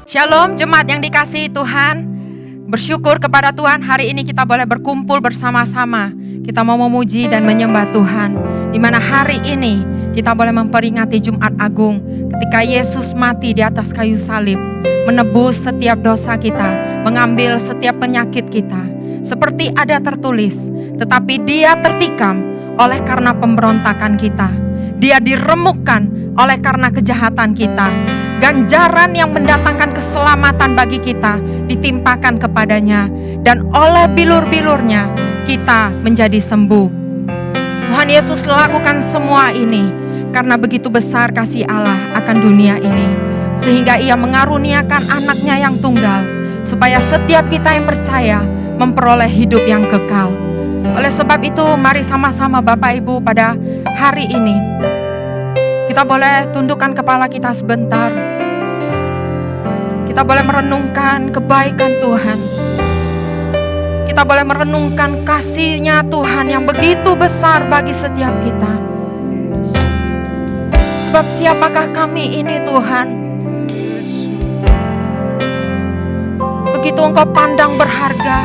Shalom jemaat yang dikasihi Tuhan. Bersyukur kepada Tuhan hari ini kita boleh berkumpul bersama-sama. Kita mau memuji dan menyembah Tuhan. Di mana hari ini kita boleh memperingati Jumat Agung ketika Yesus mati di atas kayu salib, menebus setiap dosa kita, mengambil setiap penyakit kita. Seperti ada tertulis, tetapi Dia tertikam oleh karena pemberontakan kita. Dia diremukkan oleh karena kejahatan kita. Ganjaran yang mendatangkan keselamatan bagi kita ditimpakan kepadanya, dan oleh bilur-bilurnya kita menjadi sembuh. Tuhan Yesus lakukan semua ini karena begitu besar kasih Allah akan dunia ini, sehingga Ia mengaruniakan anaknya yang tunggal, supaya setiap kita yang percaya memperoleh hidup yang kekal. Oleh sebab itu, mari sama-sama Bapak Ibu pada hari ini kita boleh tundukkan kepala kita sebentar. Kita boleh merenungkan kebaikan Tuhan. Kita boleh merenungkan kasih-Nya Tuhan yang begitu besar bagi setiap kita. Sebab siapakah kami ini Tuhan? Begitu Engkau pandang berharga,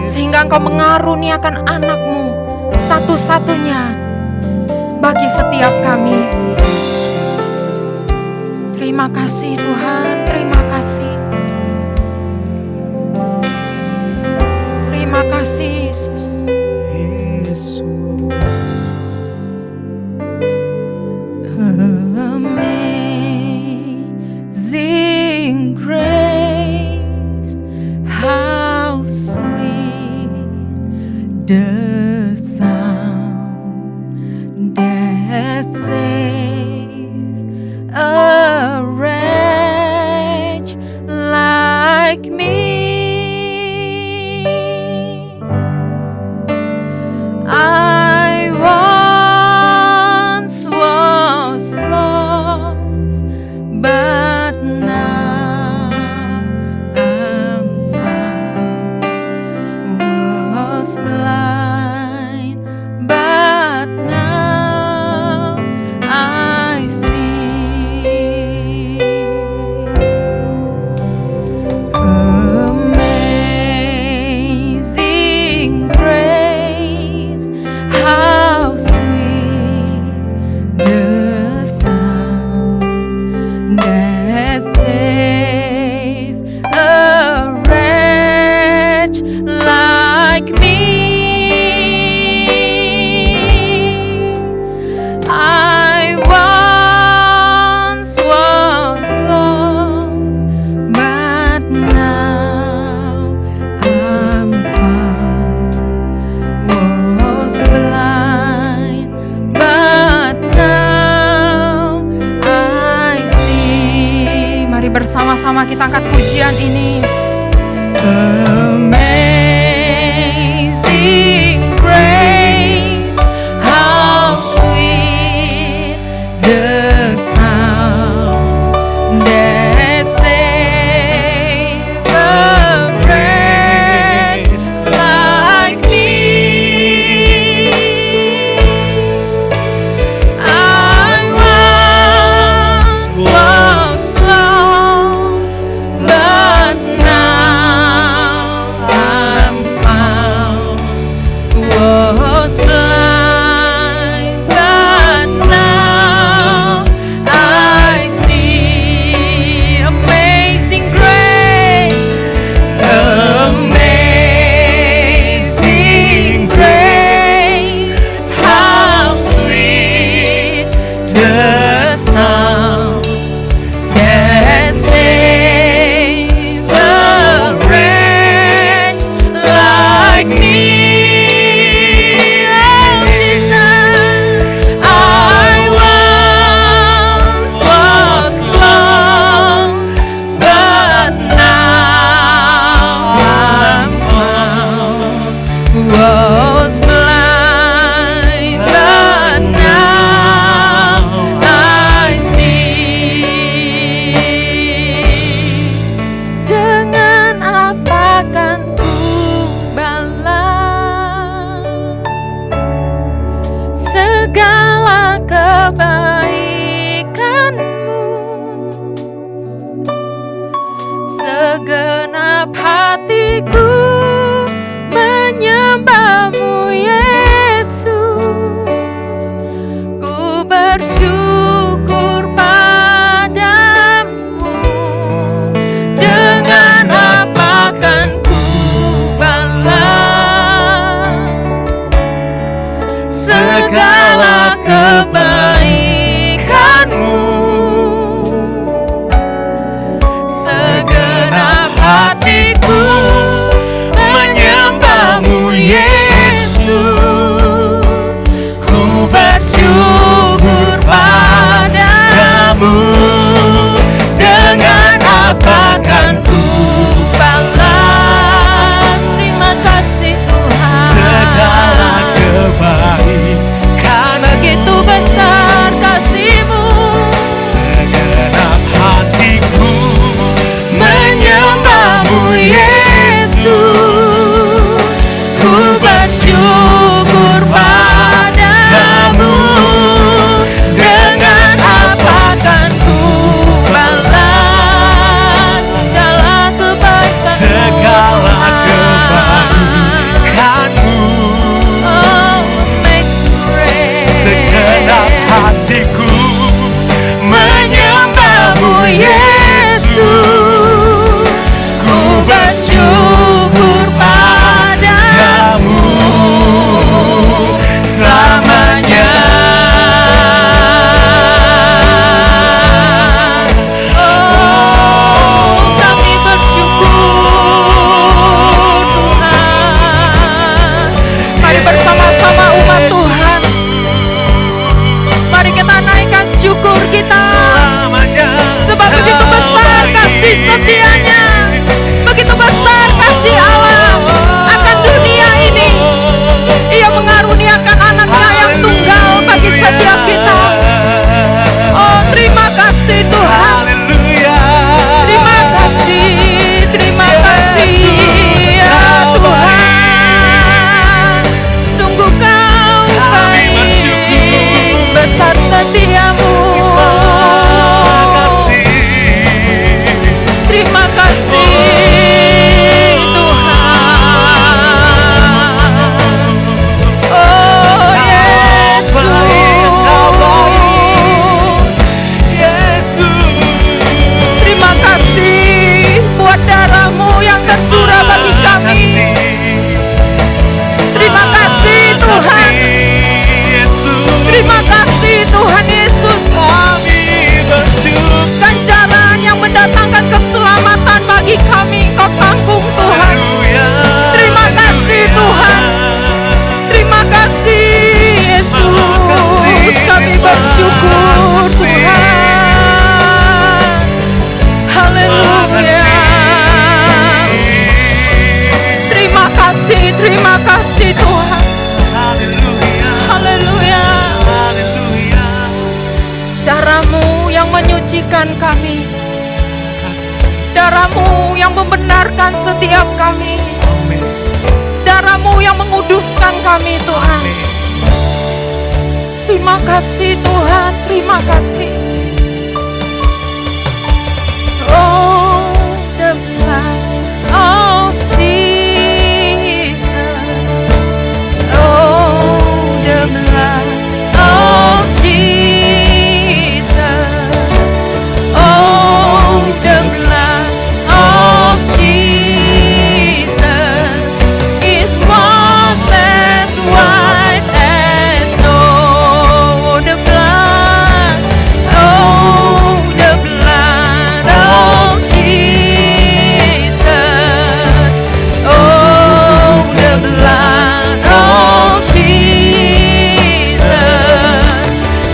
sehingga Engkau mengaruniakan anak-Mu satu-satunya bagi setiap kami. Terima kasih Tuhan, terima kasih. Terima kasih Yesus. Amazing grace, how sweet the sound that saved a wretch like me. I once was lost, but now I'm found. Was blind, but now I see. Amazing grace, how sweet the sound that saved a wretch like me. I once was lost, but now I'm found. Was blind, but now I see. Mari bersama-sama kita angkat pujian ini. Amazing grace, how sweet the sound that saved a wretch like me. I once was lost, but now kami. Darah-Mu yang membenarkan setiap kami. Darah-Mu yang menguduskan kami, Tuhan. Terima kasih Tuhan, terima kasih. Oh, the blood of Jesus. Oh, the blood of Jesus. Oh, the blood of Jesus. It was as white as snow. The blood, oh, the blood of Jesus. Oh, the blood of Jesus.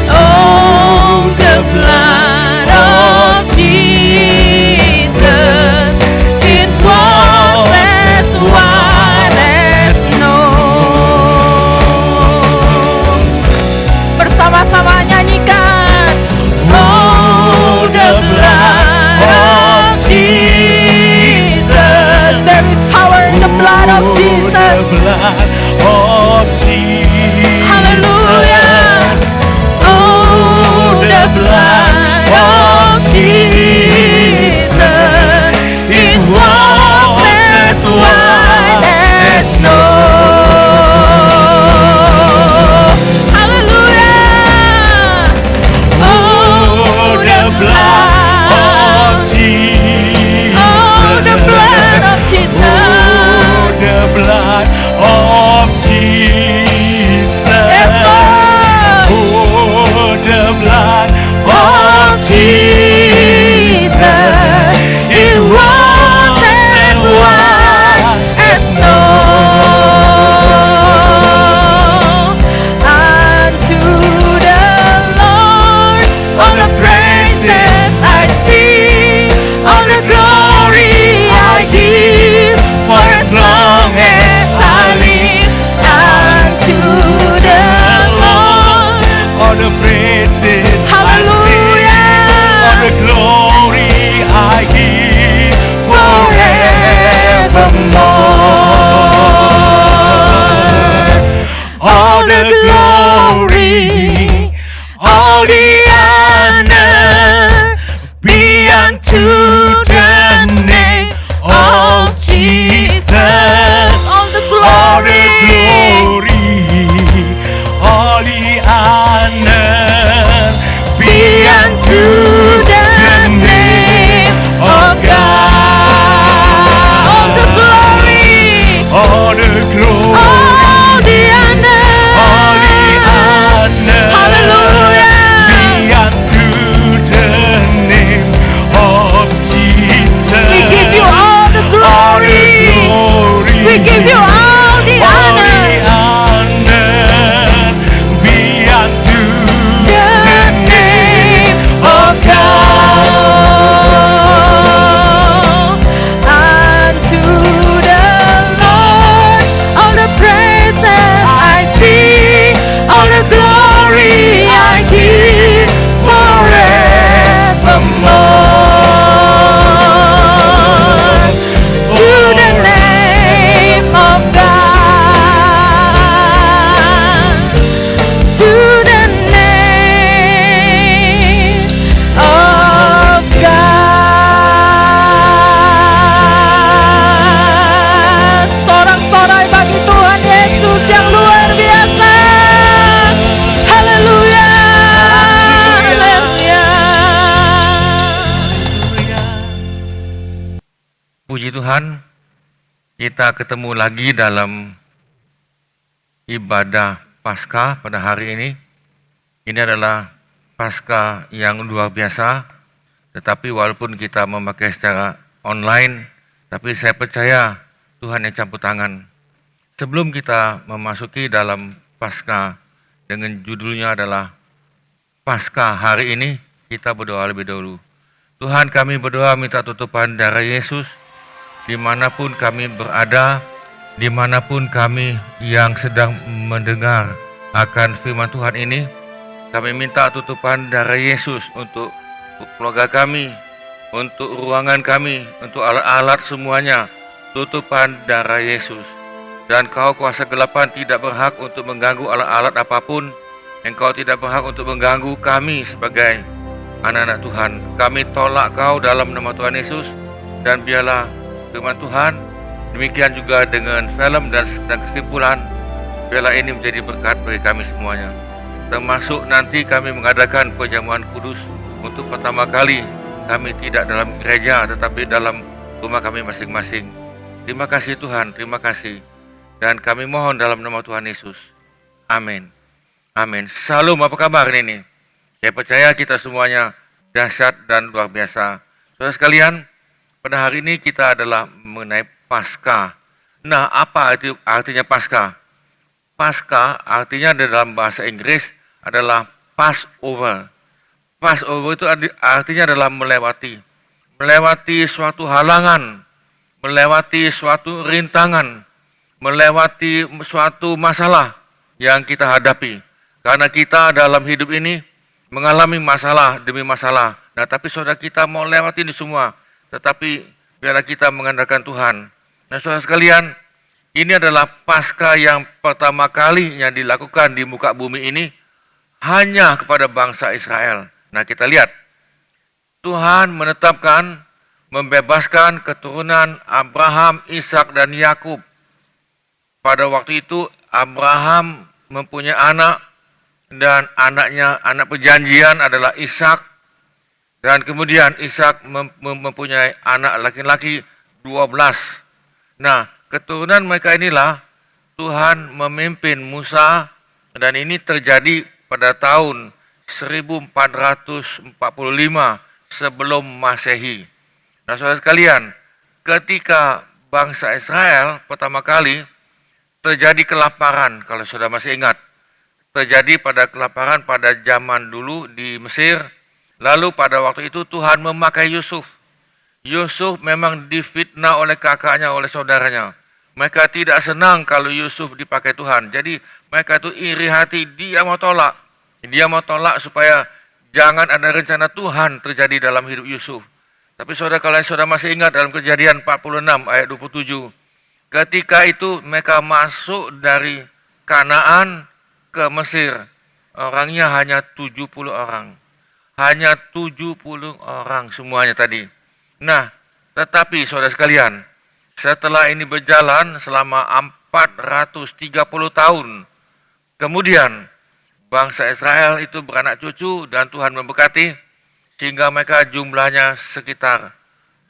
Oh, the blood of Jesus. It was as white as snow. Bersama-sama nyanyikan. Oh, the blood of Jesus. There is power in the blood of Jesus. Hallelujah. Oh, the blood of Jesus. It was as white as snow. Hallelujah. Oh, the blood of Jesus. Oh, the blood of Jesus. The blood of Jesus. Yes, Lord. Oh, the blood Of Jesus. It was as white as snow. Unto the Lord all the praises I sing, all the glory I give, for as long as I live. Unto the Lord, all the praises hallelujah, all the glory I give forevermore. All the glory, all the honor be unto the name of Jesus. All the all the glory, glory, all the honor be unto the name of God. All the glory, all the glory, all the honor, all the honor hallelujah, be unto the name of Jesus. we give you all the All the glory, glory, we give you all the all honor. the honor be unto The name of God. Unto the Lord all the praises I sing, all the glory I give forevermore. To the name of God. To the name of God. Sorak-sorai bagi Tuhan Yesus yang luar biasa. Haleluya. Haleluya. Puji Tuhan, kita ketemu lagi dalam ibadah Paskah pada hari ini. Ini adalah Paskah yang luar biasa, tetapi walaupun kita memakai secara online, tapi saya percaya Tuhan yang campur tangan. Sebelum kita memasuki dalam Paskah dengan judulnya adalah Paskah hari ini, kita berdoa lebih dahulu. Tuhan, kami berdoa minta tutupan darah Yesus dimanapun kami berada, dimanapun kami yang sedang mendengar akan firman Tuhan ini. Kami minta tutupan darah Yesus untuk keluarga kami, untuk ruangan kami, untuk alat-alat semuanya, tutupan darah Yesus. Dan Kau kuasa kegelapan tidak berhak untuk mengganggu alat-alat apapun. Engkau tidak berhak untuk mengganggu kami sebagai anak-anak Tuhan. Kami tolak Kau dalam nama Tuhan Yesus. Dan biarlah firman Tuhan, demikian juga dengan film dan kesimpulan, biarlah ini menjadi berkat bagi kami semuanya. Termasuk nanti kami mengadakan perjamuan kudus untuk pertama kali. Kami tidak dalam gereja tetapi dalam rumah kami masing-masing. Terima kasih Tuhan, terima kasih. Dan kami mohon dalam nama Tuhan Yesus. Amin. Amin. Salam, apa kabar ini? Saya percaya kita semuanya dahsyat dan luar biasa. Saudara sekalian, pada hari ini kita adalah mengenai Paskah. Nah, apa artinya Paskah? Paskah artinya dalam bahasa Inggris adalah Passover. Passover itu artinya adalah melewati suatu halangan, melewati suatu rintangan, melewati suatu masalah yang kita hadapi. Karena kita dalam hidup ini mengalami masalah demi masalah. Nah, tapi saudara kita mau lewati ini semua, tetapi biarlah kita mengandalkan Tuhan. Nah, saudara sekalian, ini adalah Paskah yang pertama kali yang dilakukan di muka bumi ini hanya kepada bangsa Israel. Nah, kita lihat, Tuhan menetapkan, membebaskan keturunan Abraham, Ishak, dan Yakub. Pada waktu itu Abraham mempunyai anak, dan anaknya, anak perjanjian adalah Ishak. Dan kemudian Ishak mempunyai anak laki-laki 12. Nah, keturunan mereka inilah Tuhan memimpin Musa, dan ini terjadi pada tahun 1445 sebelum Masehi. Nah, saudara sekalian, ketika bangsa Israel pertama kali terjadi kelaparan, kalau saudara masih ingat, terjadi pada kelaparan pada zaman dulu di Mesir. Lalu pada waktu itu Tuhan memakai Yusuf. Yusuf memang difitnah oleh kakaknya, oleh saudaranya. Mereka tidak senang kalau Yusuf dipakai Tuhan. Jadi mereka itu iri hati, dia mau tolak. Dia mau tolak supaya jangan ada rencana Tuhan terjadi dalam hidup Yusuf. Tapi saudara, kalau saudara masih ingat dalam Kejadian 46 ayat 27. Ketika itu mereka masuk dari Kanaan ke Mesir. Orangnya hanya 70 orang. Hanya 70 orang semuanya tadi. Nah, tetapi saudara sekalian, setelah ini berjalan selama 430 tahun, kemudian bangsa Israel itu beranak cucu dan Tuhan memberkati sehingga mereka jumlahnya sekitar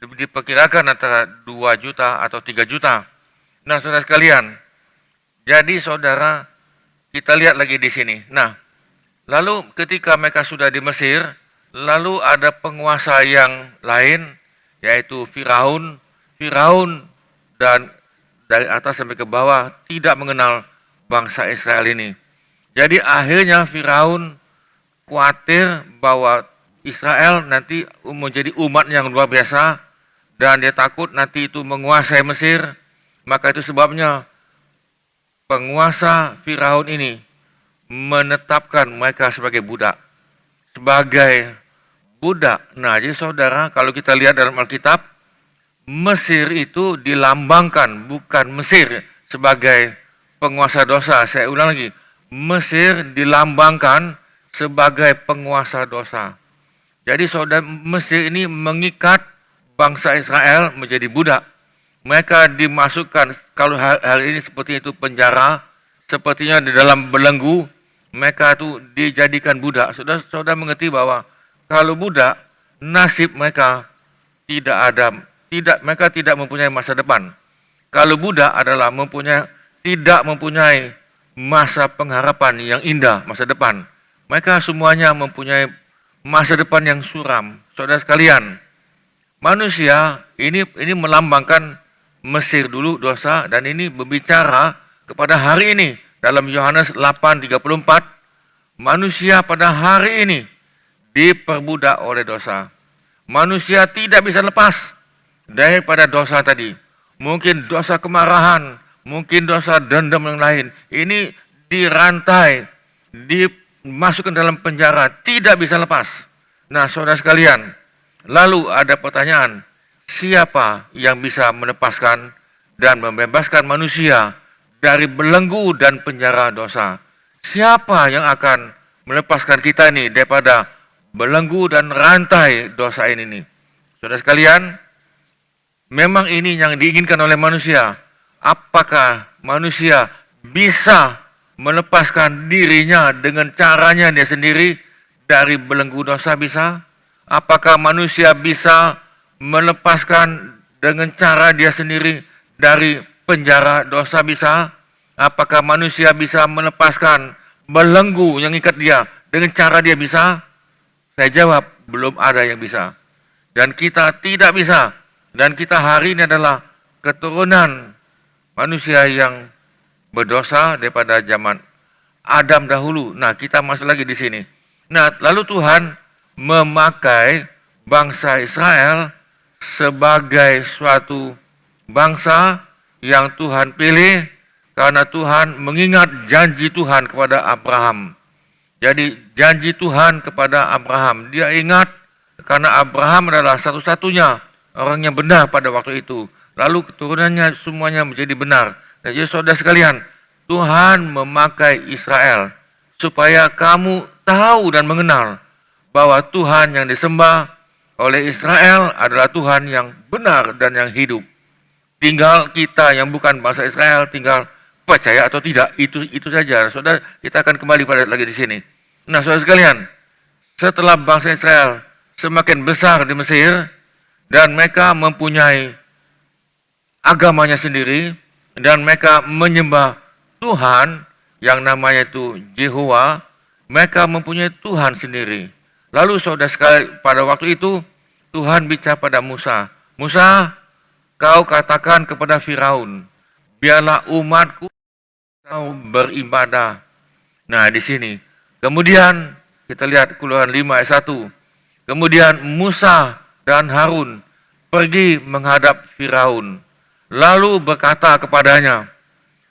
diperkirakan antara 2 juta atau 3 juta. Nah, saudara sekalian, jadi saudara, kita lihat lagi di sini. Nah, lalu ketika mereka sudah di Mesir, lalu ada penguasa yang lain, yaitu Firaun. Firaun dan dari atas sampai ke bawah tidak mengenal bangsa Israel ini. Jadi akhirnya Firaun khawatir bahwa Israel nanti menjadi umat yang luar biasa dan dia takut nanti itu menguasai Mesir. Maka itu sebabnya penguasa Firaun ini menetapkan mereka sebagai budak. Sebagai budak. Nah, jadi saudara, kalau kita lihat dalam Alkitab, Mesir itu dilambangkan, bukan Mesir sebagai penguasa dosa. Saya ulang lagi, Mesir dilambangkan sebagai penguasa dosa. Jadi saudara, Mesir ini mengikat bangsa Israel menjadi budak. Mereka dimasukkan, kalau hari ini seperti itu penjara, sepertinya di dalam belenggu, mereka itu dijadikan budak. Saudara mengerti bahwa kalau budak, nasib mereka mereka tidak mempunyai masa depan. Kalau budak adalah tidak mempunyai masa pengharapan yang indah, masa depan. Mereka semuanya mempunyai masa depan yang suram. Saudara sekalian, manusia ini melambangkan Mesir dulu dosa, dan ini berbicara kepada hari ini. Dalam Yohanes 8:34, manusia pada hari ini diperbudak oleh dosa. Manusia tidak bisa lepas daripada dosa tadi. Mungkin dosa kemarahan, mungkin dosa dendam yang lain. Ini dirantai, dimasukkan dalam penjara, tidak bisa lepas. Nah, saudara sekalian, lalu ada pertanyaan, siapa yang bisa melepaskan dan membebaskan manusia dari belenggu dan penjara dosa? Siapa yang akan melepaskan kita ini daripada belenggu dan rantai dosa ini nih? Saudara sekalian, memang ini yang diinginkan oleh manusia. Apakah manusia bisa melepaskan dirinya dengan caranya dia sendiri dari belenggu dosa? Bisa? Apakah manusia bisa melepaskan dengan cara dia sendiri dari penjara dosa? Bisa? Apakah manusia bisa melepaskan belenggu yang ikat dia dengan cara dia? Bisa? Saya jawab, belum ada yang bisa. Dan kita tidak bisa. Dan kita hari ini adalah keturunan manusia yang berdosa daripada zaman Adam dahulu. Nah, kita masuk lagi di sini. Nah, lalu Tuhan memakai bangsa Israel sebagai suatu bangsa yang Tuhan pilih karena Tuhan mengingat janji Tuhan kepada Abraham. Jadi janji Tuhan kepada Abraham, dia ingat karena Abraham adalah satu-satunya orang yang benar pada waktu itu. Lalu keturunannya semuanya menjadi benar. Jadi saudara sekalian, Tuhan memakai Israel supaya kamu tahu dan mengenal bahwa Tuhan yang disembah oleh Israel adalah Tuhan yang benar dan yang hidup. Tinggal kita yang bukan bangsa Israel tinggal percaya atau tidak, itu saja. Saudara, kita akan kembali pada lagi di sini. Nah, saudara sekalian, setelah bangsa Israel semakin besar di Mesir dan mereka mempunyai agamanya sendiri dan mereka menyembah Tuhan yang namanya itu Yehowa, mereka mempunyai Tuhan sendiri. Lalu saudara sekalian, pada waktu itu Tuhan bicara pada Musa, Musa, kau katakan kepada Firaun, biarlah umatku kau beribadah. Nah, di sini. Kemudian kita lihat Keluaran 5 ayat 1. Kemudian Musa dan Harun pergi menghadap Firaun, lalu berkata kepadanya,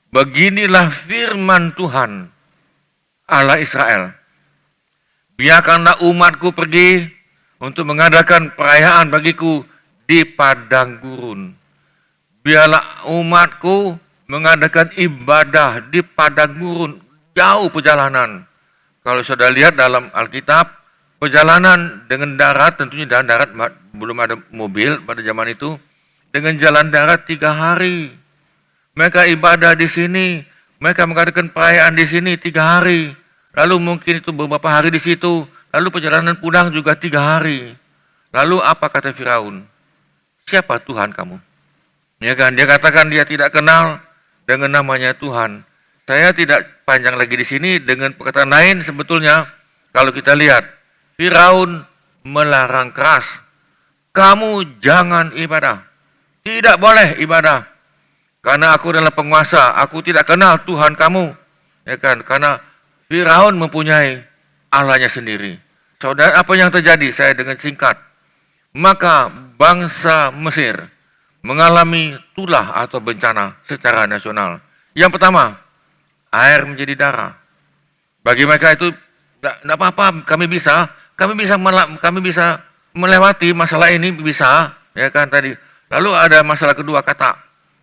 beginilah firman Tuhan Allah Israel, biarkanlah umatku pergi untuk mengadakan perayaan bagiku di padang gurun. Biarlah umatku mengadakan ibadah di padang gurun, jauh perjalanan. Kalau sudah lihat dalam Alkitab, perjalanan dengan darat, tentunya dalam darat belum ada mobil pada zaman itu, dengan jalan darat 3 hari. Mereka ibadah di sini, mereka mengadakan perayaan di sini 3 hari. Lalu mungkin itu beberapa hari di situ, lalu perjalanan pulang juga 3 hari. Lalu apa kata Firaun? Siapa Tuhan kamu? Ya kan, dia katakan dia tidak kenal dengan namanya Tuhan. Saya tidak panjang lagi di sini dengan perkataan lain sebetulnya kalau kita lihat Firaun melarang keras, kamu jangan ibadah. Tidak boleh ibadah. Karena aku adalah penguasa, aku tidak kenal Tuhan kamu. Ya kan? Karena Firaun mempunyai Allahnya sendiri. Saudara, apa yang terjadi? Saya dengan singkat. Maka bangsa Mesir mengalami tulah atau bencana secara nasional. Yang pertama, air menjadi darah. Bagi mereka itu tidak apa-apa, kami bisa melewati masalah ini, bisa, ya kan tadi. Lalu ada masalah kedua, katak.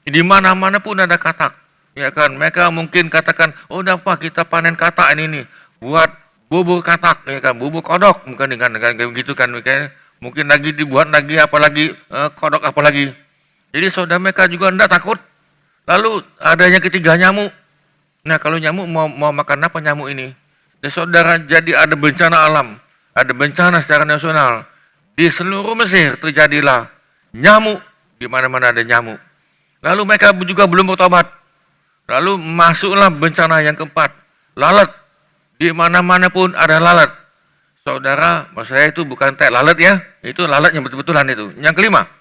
Di mana-mana pun ada katak, ya kan. Mereka mungkin katakan, oh dapat kita panen katak ini nih, buat bubur katak, ya kan, bubur kodok, mungkin dengan begitu kan, mungkin lagi dibuat lagi apalagi kodok apalagi. Jadi saudara mereka juga tidak takut. Lalu adanya ketiga nyamuk. Nah, kalau nyamuk mau makan apa nyamuk ini? Ya, saudara, jadi ada bencana alam, ada bencana secara nasional. Di seluruh Mesir terjadilah nyamuk, di mana-mana ada nyamuk. Lalu mereka juga belum bertobat. Lalu masuklah bencana yang keempat, lalat. Di mana-mana pun ada lalat. Saudara, maksud saya itu bukan teh lalat ya, itu lalat yang betul-betulan itu. Yang kelima,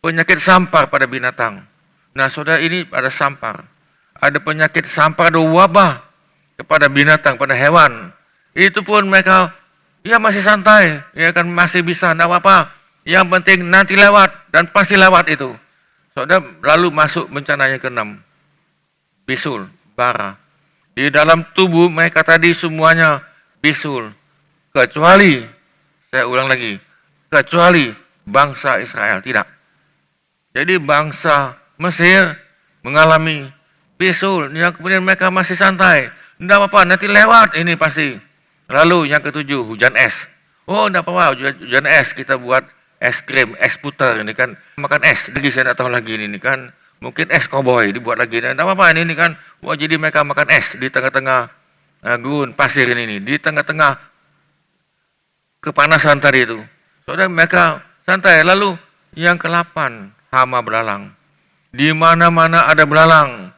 penyakit sampar pada binatang. Nah, saudara, ini ada sampar. Ada penyakit sampar, ada wabah kepada binatang, pada hewan. Itu pun mereka ya masih santai, ya kan, masih bisa, tidak apa-apa. Yang penting nanti lewat dan pasti lewat itu. Saudara, lalu masuk bencana yang ke-6. Bisul, bara. Di dalam tubuh mereka tadi semuanya bisul. Kecuali Saya ulang lagi, kecuali bangsa Israel, tidak. Jadi bangsa Mesir mengalami bisul, yang kemudian mereka masih santai. Tidak apa-apa, nanti lewat ini pasti. Lalu yang ketujuh, hujan es. Oh, tidak apa-apa, hujan es, kita buat es krim, es puter ini kan. Makan es, lagi saya tidak tahu lagi ini kan. Mungkin es koboi dibuat lagi. Tidak apa-apa ini kan. Wah, jadi mereka makan es di tengah-tengah gurun pasir ini. Di tengah-tengah kepanasan tadi itu. Saudara, mereka santai. Lalu yang ke-8, hama belalang. Di mana-mana ada belalang.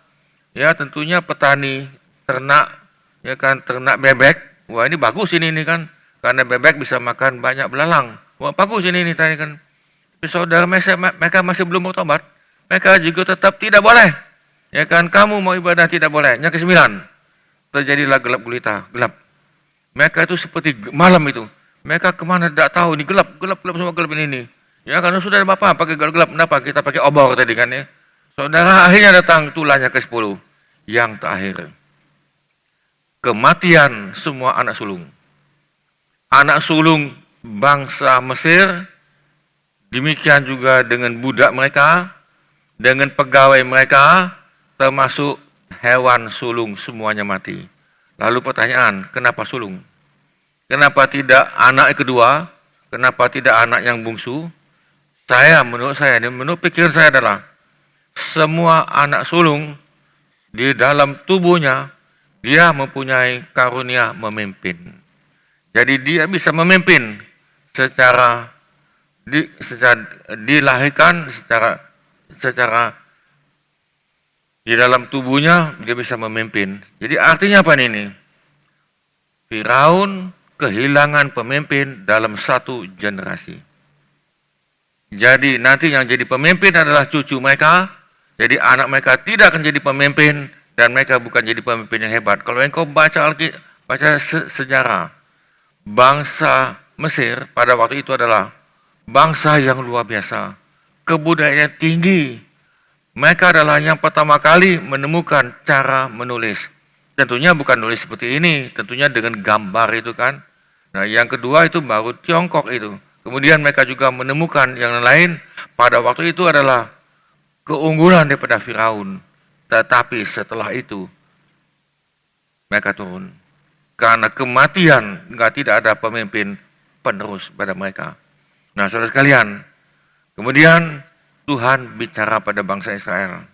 Ya, tentunya petani ternak, ya kan, ternak bebek. Wah, ini bagus ini kan, karena bebek bisa makan banyak belalang. Wah, bagus ini tadi kan. Tapi saudara, mereka masih belum bertobat. Mereka juga tetap tidak boleh. Ya kan, kamu mau ibadah tidak boleh. Yang ke-9, terjadilah gelap gulita, gelap. Mereka itu seperti malam itu. Mereka kemana tidak tahu, ini gelap semua gelap ini. Ya karena sudah ada Bapak pakai gelap, kenapa kita pakai obor tadi kan ya. Saudara, akhirnya datang tulahnya ke-10, yang terakhir. Kematian semua anak sulung. Anak sulung bangsa Mesir, demikian juga dengan budak mereka, dengan pegawai mereka, termasuk hewan sulung semuanya mati. Lalu pertanyaan, kenapa sulung? Kenapa tidak anak kedua? Kenapa tidak anak yang bungsu? Menurut pikiran saya adalah, semua anak sulung di dalam tubuhnya, dia mempunyai karunia memimpin. Jadi dia bisa memimpin secara dilahirkan, secara di dalam tubuhnya dia bisa memimpin. Jadi artinya apa ini? Firaun kehilangan pemimpin dalam satu generasi. Jadi nanti yang jadi pemimpin adalah cucu mereka. Jadi anak mereka tidak akan jadi pemimpin dan mereka bukan jadi pemimpin yang hebat. Kalau engkau baca sejarah, bangsa Mesir pada waktu itu adalah bangsa yang luar biasa, kebudayaan tinggi. Mereka adalah yang pertama kali menemukan cara menulis. Tentunya bukan nulis seperti ini, tentunya dengan gambar itu kan. Nah, yang kedua itu baru Tiongkok itu. Kemudian mereka juga menemukan yang lain pada waktu itu adalah keunggulan daripada Firaun. Tetapi setelah itu mereka turun. Karena kematian, tidak ada pemimpin penerus pada mereka. Nah, saudara sekalian, kemudian Tuhan bicara pada bangsa Israel.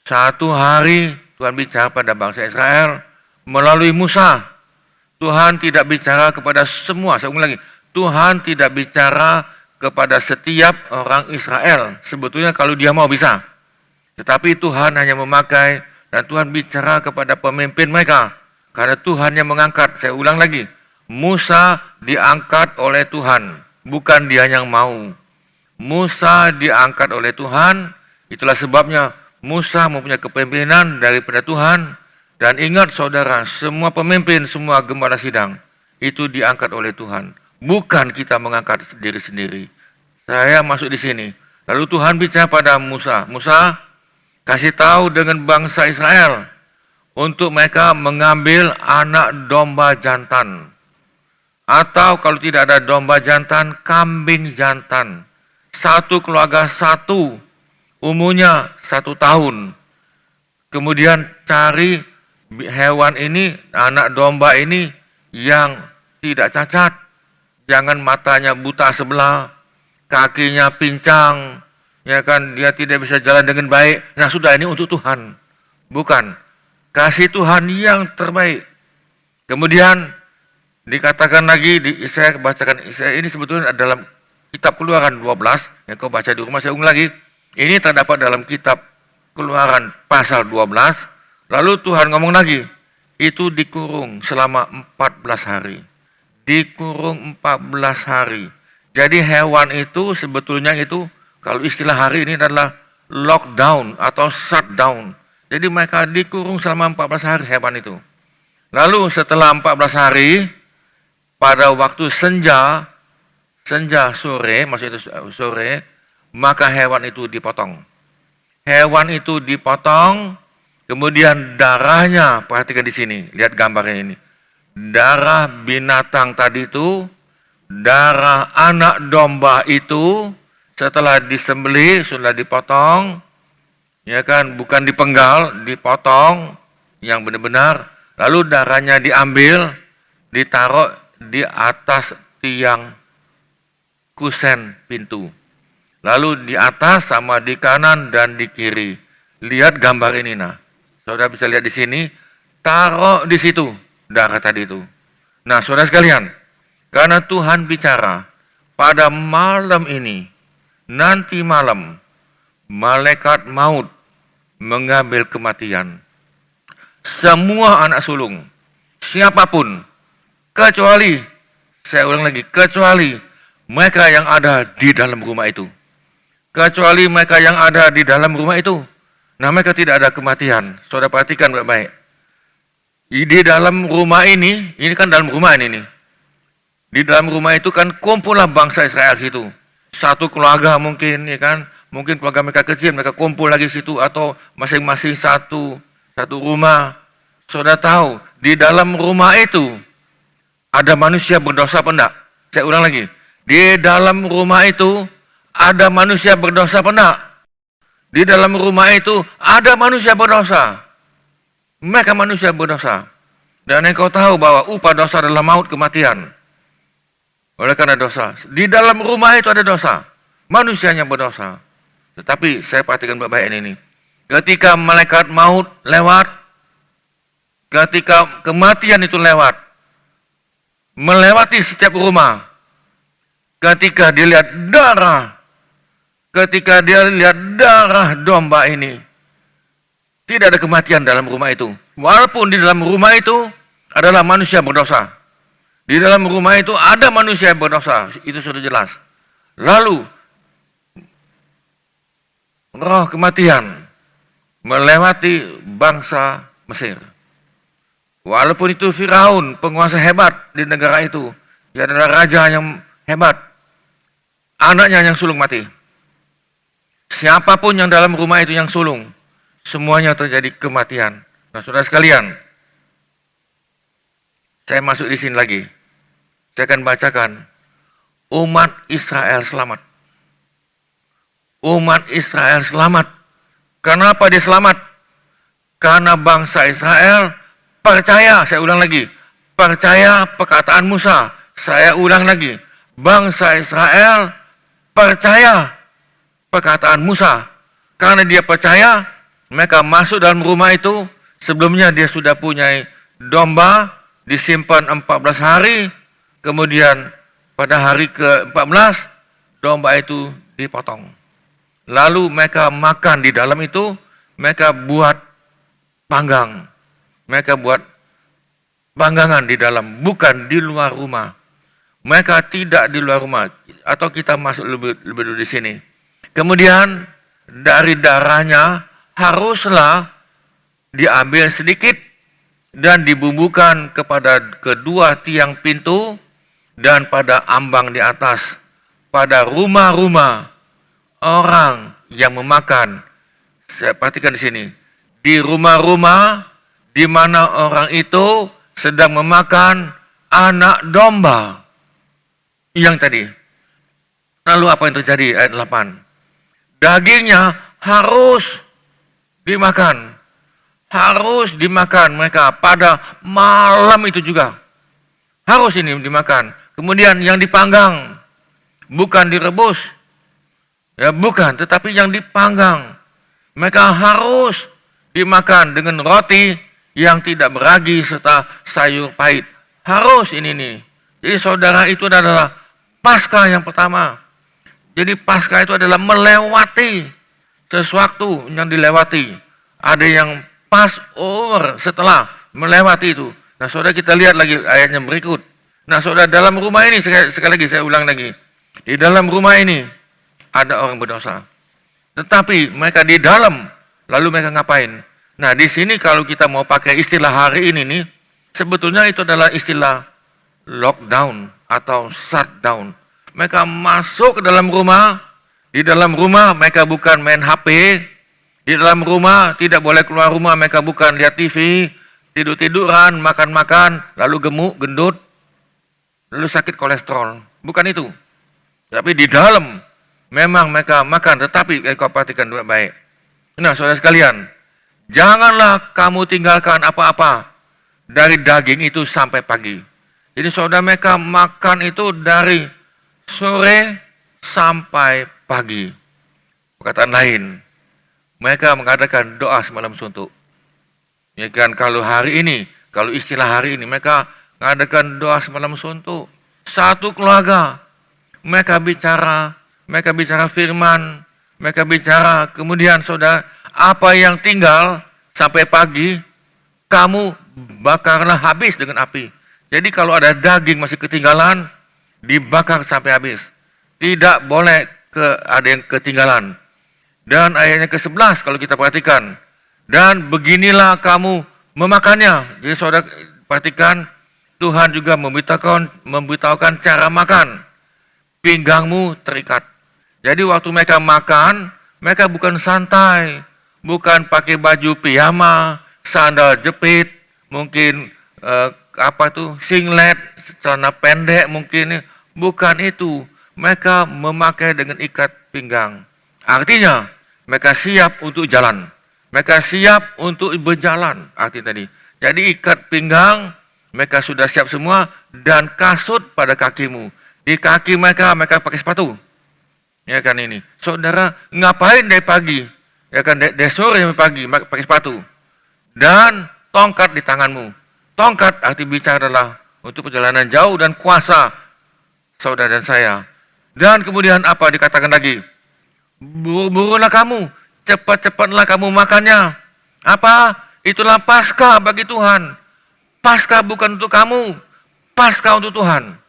Satu hari Tuhan bicara pada bangsa Israel melalui Musa. Tuhan tidak bicara kepada semua, saya ulang lagi. Tuhan tidak bicara kepada setiap orang Israel. Sebetulnya kalau dia mau bisa. Tetapi Tuhan hanya memakai dan Tuhan bicara kepada pemimpin mereka. Karena Tuhan yang mengangkat. Saya ulang lagi. Musa diangkat oleh Tuhan. Bukan dia yang mau. Musa diangkat oleh Tuhan. Itulah sebabnya Musa mempunyai kepemimpinan daripada Tuhan. Dan ingat saudara, semua pemimpin, semua gembala sidang, itu diangkat oleh Tuhan. Bukan kita mengangkat diri sendiri. Saya masuk di sini. Lalu Tuhan bicara pada Musa. Musa, kasih tahu dengan bangsa Israel untuk mereka mengambil anak domba jantan. Atau kalau tidak ada domba jantan, kambing jantan. Satu keluarga satu, umurnya 1 tahun. Kemudian cari hewan ini, anak domba ini yang tidak cacat. Jangan matanya buta sebelah, kakinya pincang, ya kan, dia tidak bisa jalan dengan baik. Nah sudah, ini untuk Tuhan. Bukan. Kasih Tuhan yang terbaik. Kemudian dikatakan lagi, saya bacakan, ini sebetulnya dalam kitab Keluaran 12, yang kau baca di rumah, saya ulang lagi. Ini terdapat dalam kitab Keluaran pasal 12. Lalu Tuhan ngomong lagi, itu dikurung selama 14 hari. Dikurung 14 hari. Jadi hewan itu sebetulnya itu, kalau istilah hari ini adalah lockdown atau shutdown. Jadi mereka dikurung selama 14 hari hewan itu. Lalu setelah 14 hari, pada waktu senja sore, maksudnya sore, maka hewan itu dipotong. Hewan itu dipotong, kemudian darahnya, perhatikan di sini, lihat gambarnya ini. Darah binatang tadi itu darah anak domba itu setelah disembelih, sudah dipotong, ya kan, bukan dipenggal, dipotong yang benar-benar, lalu darahnya diambil, ditaruh di atas tiang kusen pintu. Lalu di atas sama di kanan dan di kiri. Lihat gambar ini, nah. Saudara bisa lihat di sini, taruh di situ darah tadi itu. Nah, saudara sekalian, karena Tuhan bicara pada malam ini, nanti malam, malaikat maut mengambil kematian. Semua anak sulung, siapapun, kecuali, saya ulang lagi, kecuali mereka yang ada di dalam rumah itu. Kecuali mereka yang ada di dalam rumah itu. Nah, mereka tidak ada kematian. Saudara perhatikan baik-baik. Di dalam rumah ini kan dalam rumah ini nih. Di dalam rumah itu kan kumpullah bangsa Israel situ. Satu keluarga mungkin, ya kan. Mungkin keluarga mereka kecil, mereka kumpul lagi situ. Atau masing-masing satu rumah. Saudara tahu, di dalam rumah itu ada manusia berdosa apa enggak? Saya ulang lagi. Di dalam rumah itu ada manusia berdosa apa enggak? Di dalam rumah itu ada manusia berdosa. Mereka manusia berdosa. Dan engkau tahu bahwa upah dosa adalah maut, kematian. Oleh karena dosa. Di dalam rumah itu ada dosa. Manusianya berdosa. Tetapi saya perhatikan baik-baik ini. Ketika malaikat maut lewat, ketika kematian itu lewat, melewati setiap rumah, ketika dilihat darah, ketika dia lihat darah domba ini, tidak ada kematian dalam rumah itu. Walaupun di dalam rumah itu adalah manusia berdosa. Di dalam rumah itu ada manusia berdosa. Itu sudah jelas. Lalu, roh kematian melewati bangsa Mesir. Walaupun itu Firaun, penguasa hebat di negara itu. Dia adalah raja yang hebat. Anaknya yang sulung mati. Siapapun yang dalam rumah itu yang sulung, semuanya terjadi kematian. Nah, saudara sekalian, saya masuk di sini lagi. Saya akan bacakan. Umat Israel selamat. Umat Israel selamat. Kenapa dia selamat? Karena bangsa Israel percaya, saya ulang lagi, percaya perkataan Musa. Saya ulang lagi, bangsa Israel percaya perkataan Musa. Karena dia percaya, mereka masuk dalam rumah itu. Sebelumnya dia sudah punya domba, disimpan 14 hari. Kemudian pada hari ke-14, domba itu dipotong. Lalu mereka makan di dalam itu, mereka buat panggang. Mereka buat panggangan di dalam, bukan di luar rumah. Mereka tidak di luar rumah. Atau kita masuk lebih dulu di sini. Kemudian dari darahnya haruslah diambil sedikit dan dibumbukan kepada kedua tiang pintu dan pada ambang di atas, pada rumah-rumah orang yang memakan. Saya perhatikan di sini. Di rumah-rumah di mana orang itu sedang memakan anak domba yang tadi. Lalu apa yang terjadi? Ayat 8. Dagingnya harus dimakan. Harus dimakan mereka pada malam itu juga. Harus ini dimakan. Kemudian yang dipanggang, bukan direbus. Ya, bukan, tetapi yang dipanggang. Mereka harus dimakan dengan roti yang tidak beragi serta sayur pahit. Harus ini nih. Jadi saudara, itu adalah Paskah yang pertama. Jadi Paskah itu adalah melewati sesuatu yang dilewati. Ada yang Passover setelah melewati itu. Nah, saudara, kita lihat lagi ayatnya berikut. Nah, saudara, dalam rumah ini, sekali lagi saya ulang lagi. Di dalam rumah ini ada orang berdosa. Tetapi mereka di dalam, lalu mereka ngapain? Nah, di sini kalau kita mau pakai istilah hari ini nih, sebetulnya itu adalah istilah lockdown atau shutdown. Mereka masuk ke dalam rumah. Di dalam rumah mereka bukan main HP. Di dalam rumah tidak boleh keluar rumah, mereka bukan lihat TV, tidur-tiduran, makan-makan, lalu gemuk, gendut, lalu sakit kolesterol. Bukan itu. Tapi di dalam memang mereka makan, tetapi kau perhatikan baik. Nah, saudara sekalian, janganlah kamu tinggalkan apa-apa dari daging itu sampai pagi. Jadi saudara mereka makan itu dari sore sampai pagi. Perkataan lain, mereka mengadakan doa semalam suntuk. Ya kan, kalau hari ini, kalau istilah hari ini, mereka mengadakan doa semalam suntuk. Satu keluarga, mereka bicara firman, mereka bicara, kemudian saudara, apa yang tinggal sampai pagi, kamu bakarlah habis dengan api. Jadi kalau ada daging masih ketinggalan, dibakar sampai habis. Tidak boleh ada yang ketinggalan. Dan ayatnya ke-11 kalau kita perhatikan. Dan beginilah kamu memakannya. Jadi saudara perhatikan, Tuhan juga memberitahukan cara makan. Pinggangmu terikat. Jadi waktu mereka makan, mereka bukan santai. Bukan pakai baju piyama, sandal jepit, mungkin singlet, celana pendek mungkin. Bukan itu. Mereka memakai dengan ikat pinggang. Artinya, mereka siap untuk jalan. Mereka siap untuk berjalan. Arti tadi. Jadi ikat pinggang, mereka sudah siap semua. Dan kasut pada kakimu. Di kaki mereka pakai sepatu. Ya kan ini. Saudara, ngapain dari pagi? Ya kan, dari sore sampai pagi pakai sepatu. Dan tongkat di tanganmu. Tongkat arti bicara adalah untuk perjalanan jauh dan kuasa saudara dan saya. Dan kemudian apa dikatakan lagi? Buru-burulah kamu, cepat-cepatlah kamu makannya. Apa? Itulah Paskah bagi Tuhan. Paskah bukan untuk kamu, Paskah untuk Tuhan.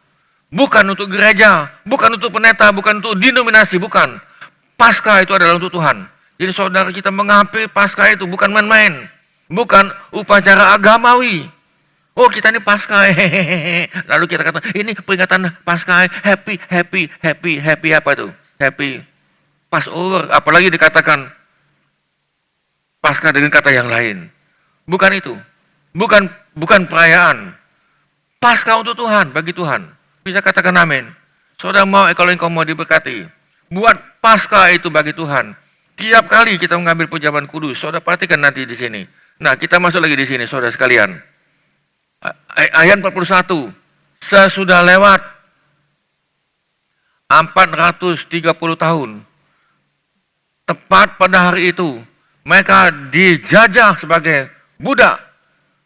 Bukan untuk gereja, bukan untuk pendeta, bukan untuk denominasi, bukan. Paskah itu adalah untuk Tuhan. Jadi saudara kita mengambil Paskah itu bukan main-main. Bukan upacara agamawi. Oh kita ini Paskah, hehehe. Lalu kita kata, ini peringatan Paskah, happy apa itu? Happy Passover, apalagi dikatakan Paskah dengan kata yang lain. Bukan itu. Bukan perayaan. Paskah untuk Tuhan, bagi Tuhan. Bisa katakan amin. Saudara mau, kalau engkau mau diberkati, buat Paskah itu bagi Tuhan. Tiap kali kita mengambil pujaban kudus, saudara perhatikan nanti di sini. Nah, kita masuk lagi di sini, saudara sekalian. Ayat 41. Sesudah lewat 430 tahun, tepat pada hari itu, mereka dijajah sebagai budak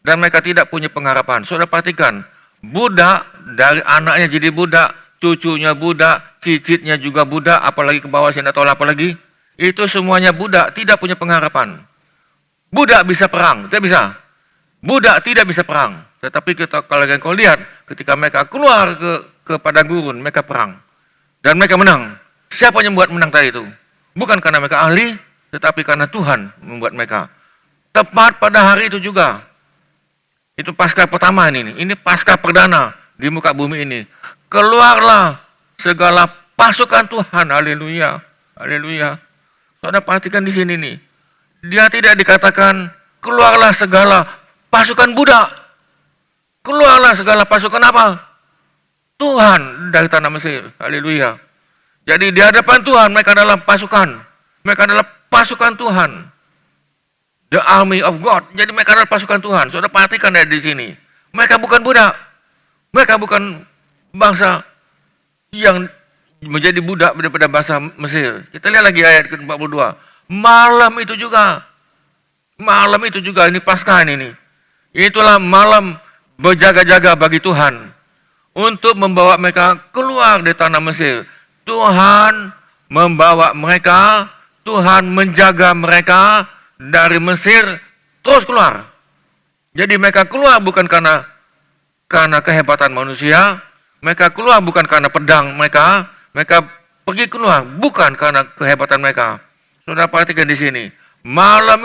dan mereka tidak punya pengharapan. Saudara perhatikan, budak dari anaknya jadi budak, cucunya budak, cicitnya juga budak, apalagi ke bawah saya tidak tahu apa lagi. Itu semuanya budak, tidak punya pengharapan. Budak bisa perang, tidak bisa. Budak tidak bisa perang. Tetapi kalau kau lihat, ketika mereka keluar ke padang gurun, mereka perang. Dan mereka menang. Siapa yang membuat menang tadi itu? Bukan karena mereka ahli, tetapi karena Tuhan membuat mereka. Tepat pada hari itu juga. Itu Paskah pertama ini. Ini Paskah perdana di muka bumi ini. Keluarlah segala pasukan Tuhan. Haleluya. Haleluya. Saudara perhatikan di sini nih. Dia tidak dikatakan keluarlah segala pasukan budak. Keluarlah segala pasukan apa? Tuhan dari tanah Mesir. Haleluya. Jadi di hadapan Tuhan mereka adalah pasukan. Mereka adalah pasukan Tuhan. The army of God. Jadi mereka adalah pasukan Tuhan. Saudara perhatikan dari di sini. Mereka bukan budak. Mereka bukan bangsa yang menjadi budak daripada bangsa Mesir. Kita lihat lagi ayat ke-42. Malam itu juga ini Paskah ini. Itulah malam berjaga-jaga bagi Tuhan untuk membawa mereka keluar dari tanah Mesir. Tuhan membawa mereka, Tuhan menjaga mereka dari Mesir terus keluar. Jadi mereka keluar bukan karena kehebatan manusia, mereka keluar bukan karena pedang mereka pergi keluar bukan karena kehebatan mereka. Saudara perhatikan di sini, malam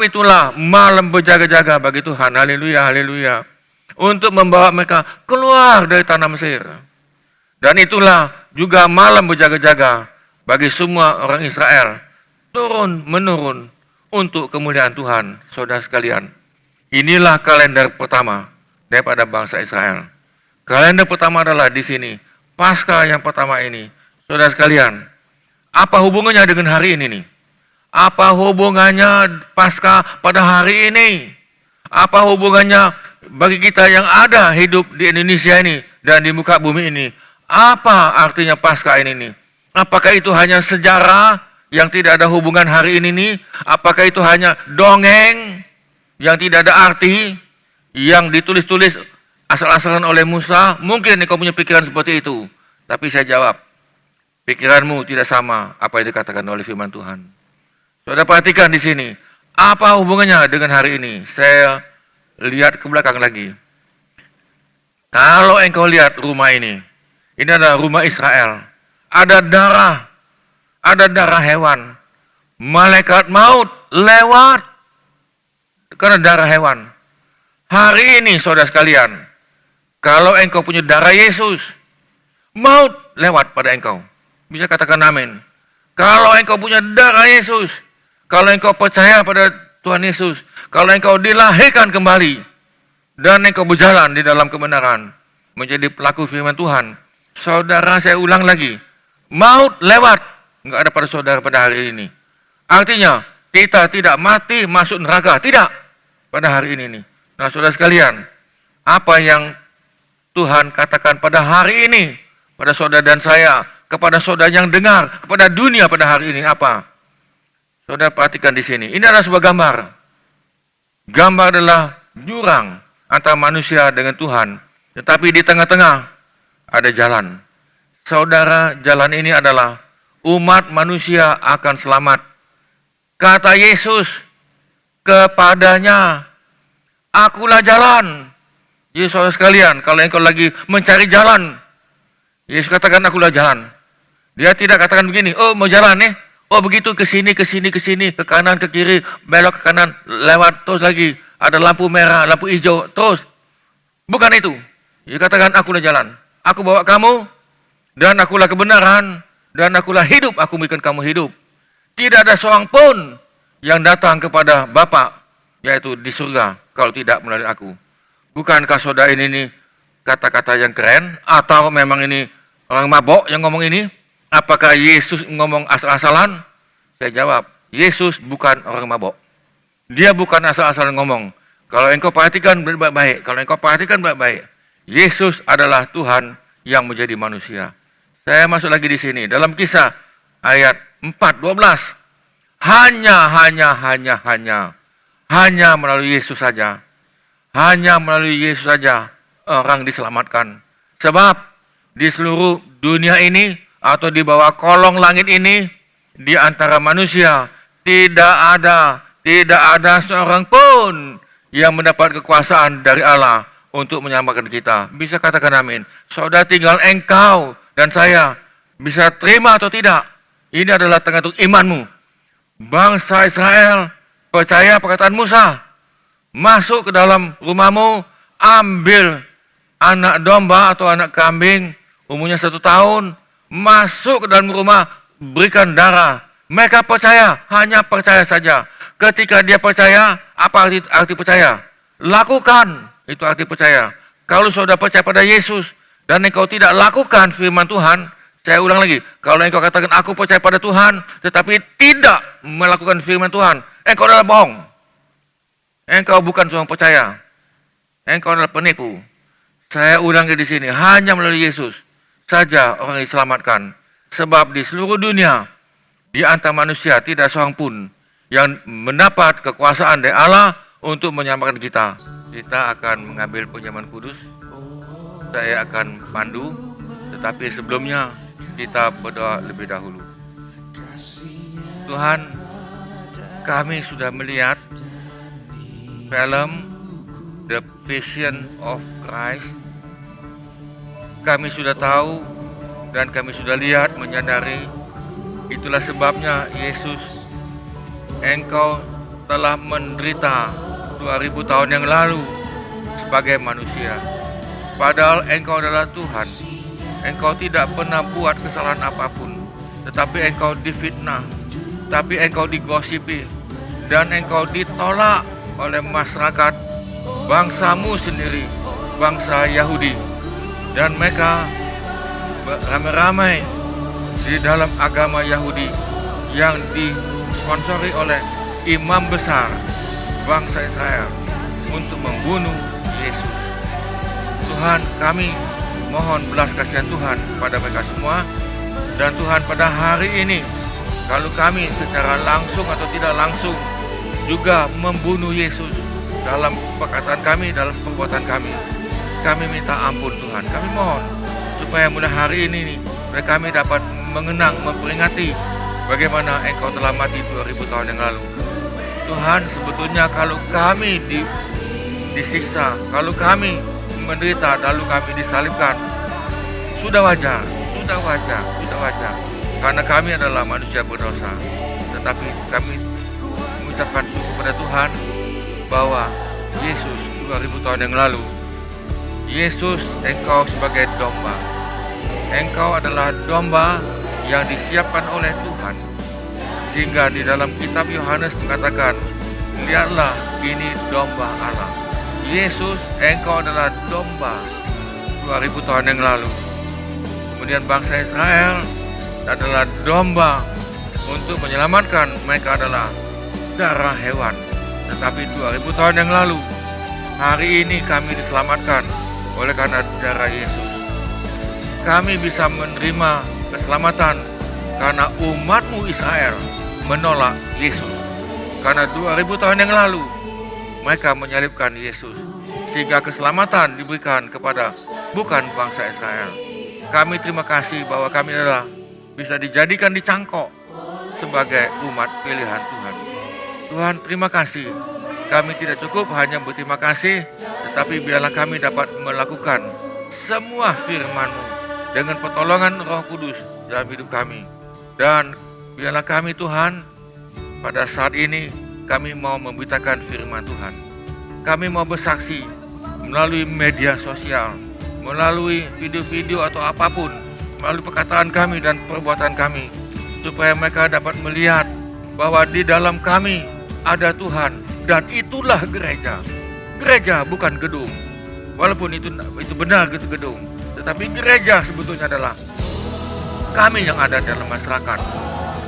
itulah malam berjaga-jaga bagi Tuhan. Haleluya, haleluya. Untuk membawa mereka keluar dari tanah Mesir. Dan itulah juga malam berjaga-jaga bagi semua orang Israel. Turun-menurun untuk kemuliaan Tuhan. Saudara sekalian, inilah kalender pertama daripada bangsa Israel. Kalender pertama adalah di sini. Paskah yang pertama ini. Saudara sekalian, apa hubungannya dengan hari ini nih? Apa hubungannya Paskah pada hari ini? Apa hubungannya bagi kita yang ada hidup di Indonesia ini dan di muka bumi ini? Apa artinya Paskah ini nih? Apakah itu hanya sejarah yang tidak ada hubungan hari ini nih? Apakah itu hanya dongeng yang tidak ada arti, yang ditulis-tulis asal-asalan oleh Musa? Mungkin kau punya pikiran seperti itu. Tapi saya jawab, pikiranmu tidak sama apa yang dikatakan oleh firman Tuhan. Saudara perhatikan di sini, apa hubungannya dengan hari ini? Saya lihat ke belakang lagi. Kalau engkau lihat rumah ini adalah rumah Israel. Ada darah hewan. Malaikat maut lewat karena darah hewan. Hari ini saudara sekalian, kalau engkau punya darah Yesus, maut lewat pada engkau. Bisa katakan amin. Kalau engkau punya darah Yesus, kalau engkau percaya pada Tuhan Yesus, kalau engkau dilahirkan kembali, dan engkau berjalan di dalam kebenaran, menjadi pelaku firman Tuhan, saudara, saya ulang lagi, maut lewat, enggak ada pada saudara pada hari ini. Artinya, kita tidak mati masuk neraka, tidak pada hari ini nih. Nah, saudara sekalian, apa yang Tuhan katakan pada hari ini, pada saudara dan saya, kepada saudara yang dengar, kepada dunia pada hari ini, apa? Saudara perhatikan di sini. Ini adalah sebuah gambar. Gambar adalah jurang antara manusia dengan Tuhan. Tetapi di tengah-tengah ada jalan. Saudara, jalan ini adalah umat manusia akan selamat. Kata Yesus kepadanya, akulah jalan. Jadi saudara sekalian, kalau engkau lagi mencari jalan, Yesus katakan akulah jalan. Dia tidak katakan begini, oh mau jalan nih. Oh begitu ke sini, ke kanan, ke kiri, belok ke kanan, lewat terus lagi. Ada lampu merah, lampu hijau, terus. Bukan itu. Dia katakan akulah jalan. Aku bawa kamu, dan akulah kebenaran, dan akulah hidup, aku berikan kamu hidup. Tidak ada seorang pun yang datang kepada Bapa, yaitu di surga, kalau tidak melalui aku. Bukankah saudara ini kata-kata yang keren, atau memang ini orang mabok yang ngomong ini? Apakah Yesus ngomong asal-asalan? Saya jawab, Yesus bukan orang mabok. Dia bukan asal-asalan ngomong. Kalau engkau perhatikan baik-baik, Yesus adalah Tuhan yang menjadi manusia. Saya masuk lagi di sini, dalam Kisah ayat 4:12. Hanya melalui Yesus saja. Hanya melalui Yesus saja orang diselamatkan. Sebab di seluruh dunia ini, atau di bawah kolong langit ini, di antara manusia tidak ada seorang pun yang mendapat kekuasaan dari Allah untuk menyelamatkan kita. Bisa katakan amin. Saudara, tinggal engkau dan saya bisa terima atau tidak. Ini adalah tergantung imanmu. Bangsa Israel percaya perkataan Musa. Masuk ke dalam rumahmu, ambil anak domba atau anak kambing umurnya 1 tahun, masuk ke dalam rumah, berikan darah. Mereka percaya, hanya percaya saja. Ketika dia percaya, apa arti percaya? Lakukan, itu arti percaya. Kalau saudara percaya pada Yesus, dan engkau tidak lakukan firman Tuhan, saya ulang lagi, kalau engkau katakan aku percaya pada Tuhan, tetapi tidak melakukan firman Tuhan, engkau adalah bohong. Engkau bukan seorang percaya. Engkau adalah penipu. Saya ulangi di sini, hanya melalui Yesus saja orang diselamatkan. Sebab di seluruh dunia, di antara manusia tidak seorang pun yang mendapat kekuasaan dari Allah untuk menyelamatkan kita. Kita akan mengambil pinjaman kudus. Saya akan pandu, tetapi sebelumnya kita berdoa lebih dahulu. Tuhan, kami sudah melihat film The Passion of Christ. Kami sudah tahu dan kami sudah lihat, menyadari, itulah sebabnya Yesus, engkau telah menderita 2000 tahun yang lalu sebagai manusia. Padahal engkau adalah Tuhan. Engkau tidak pernah buat kesalahan apapun, tetapi engkau difitnah, tapi engkau digosipi, dan engkau ditolak oleh masyarakat bangsamu sendiri, bangsa Yahudi. dan mereka ramai-ramai di dalam agama Yahudi yang disponsori oleh imam besar bangsa Israel untuk membunuh Yesus. Tuhan, kami mohon belas kasihan Tuhan pada mereka semua. Dan Tuhan, pada hari ini, kalau kami secara langsung atau tidak langsung juga membunuh Yesus dalam perkataan kami, dalam perbuatan kami minta ampun Tuhan. Kami mohon supaya mulai hari ini kami dapat mengenang, memperingati bagaimana Engkau telah mati 2000 tahun yang lalu. Tuhan, sebetulnya kalau kami disiksa, kalau kami menderita, lalu kami disalibkan, sudah wajar. Karena kami adalah manusia berdosa. Tetapi kami mengucapkan syukur pada Tuhan bahwa Yesus 2000 tahun yang lalu, Yesus, Engkau sebagai domba. Engkau adalah domba yang disiapkan oleh Tuhan. Sehingga di dalam kitab Yohanes mengatakan, lihatlah, ini domba Allah. Yesus, Engkau adalah domba 2000 tahun yang lalu. Kemudian bangsa Israel adalah domba untuk menyelamatkan. Mereka adalah darah hewan. Tetapi 2000 tahun yang lalu, hari ini kami diselamatkan oleh karena darah Yesus. Kami bisa menerima keselamatan karena umatmu Israel menolak Yesus. Karena 2000 tahun yang lalu mereka menyalibkan Yesus, sehingga keselamatan diberikan kepada bukan bangsa Israel. Kami terima kasih bahwa kami adalah bisa dijadikan dicangkok sebagai umat pilihan Tuhan. Tuhan, terima kasih. Kami tidak cukup hanya berterima kasih, tetapi biarlah kami dapat melakukan semua firman-Mu dengan pertolongan Roh Kudus dalam hidup kami. Dan biarlah kami, Tuhan, pada saat ini kami mau memberitakan firman Tuhan. Kami mau bersaksi melalui media sosial, melalui video-video atau apapun, melalui perkataan kami dan perbuatan kami, supaya mereka dapat melihat bahwa di dalam kami ada Tuhan, dan itulah gereja. Gereja bukan gedung, walaupun itu benar gitu gedung, tetapi gereja sebetulnya adalah kami yang ada dalam masyarakat.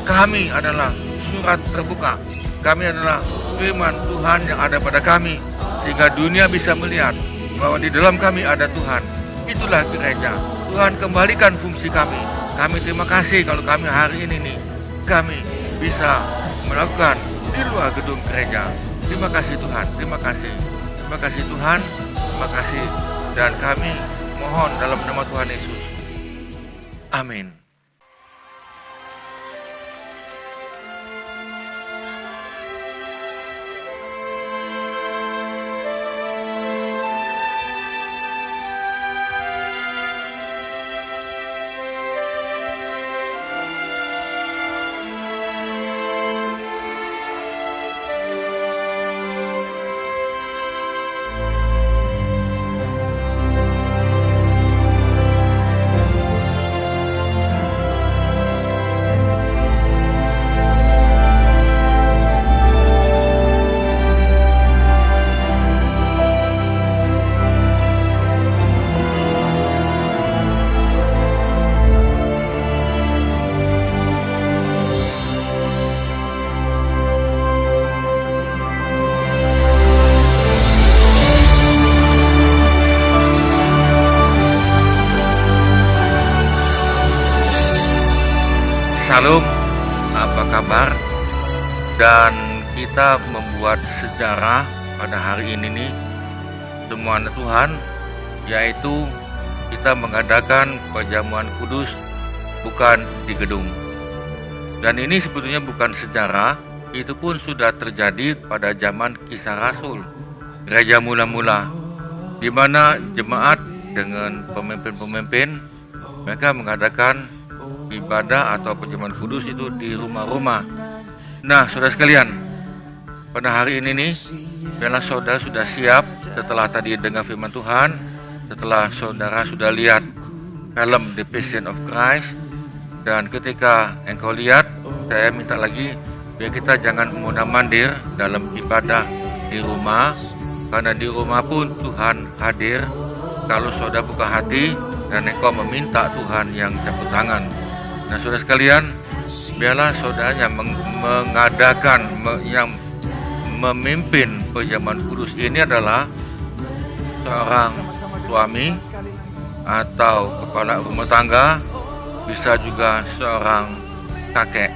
Kami adalah surat terbuka, kami adalah firman Tuhan yang ada pada kami, sehingga dunia bisa melihat bahwa di dalam kami ada Tuhan. Itulah gereja. Tuhan, kembalikan fungsi kami. Kami terima kasih kalau kami hari ini kami bisa melakukan di luar gedung gereja. Terima kasih Tuhan, terima kasih. Terima kasih Tuhan, terima kasih. Dan kami mohon dalam nama Tuhan Yesus. Amin. Salam, apa kabar? Dan kita membuat sejarah pada hari ini nih, semua anak Tuhan, yaitu kita mengadakan perjamuan kudus bukan di gedung. Dan ini sebetulnya bukan sejarah, itu pun sudah terjadi pada zaman Kisah Rasul, gereja mula-mula, di mana jemaat dengan pemimpin-pemimpin mereka mengadakan ibadah atau perjamuan kudus itu di rumah-rumah. Nah, saudara sekalian, pada hari ini nih, biarlah saudara sudah siap setelah tadi dengar firman Tuhan, setelah saudara sudah lihat film The Passion of Christ, dan ketika engkau lihat, saya minta lagi biar kita jangan mondar-mandir dalam ibadah di rumah, karena di rumah pun Tuhan hadir. Kalau saudara buka hati, dan engkau meminta Tuhan yang campur tangan. Nah, saudara sekalian, biarlah saudaranya yang memimpin perjamuan kudus ini adalah seorang suami atau kepala rumah tangga, bisa juga seorang kakek.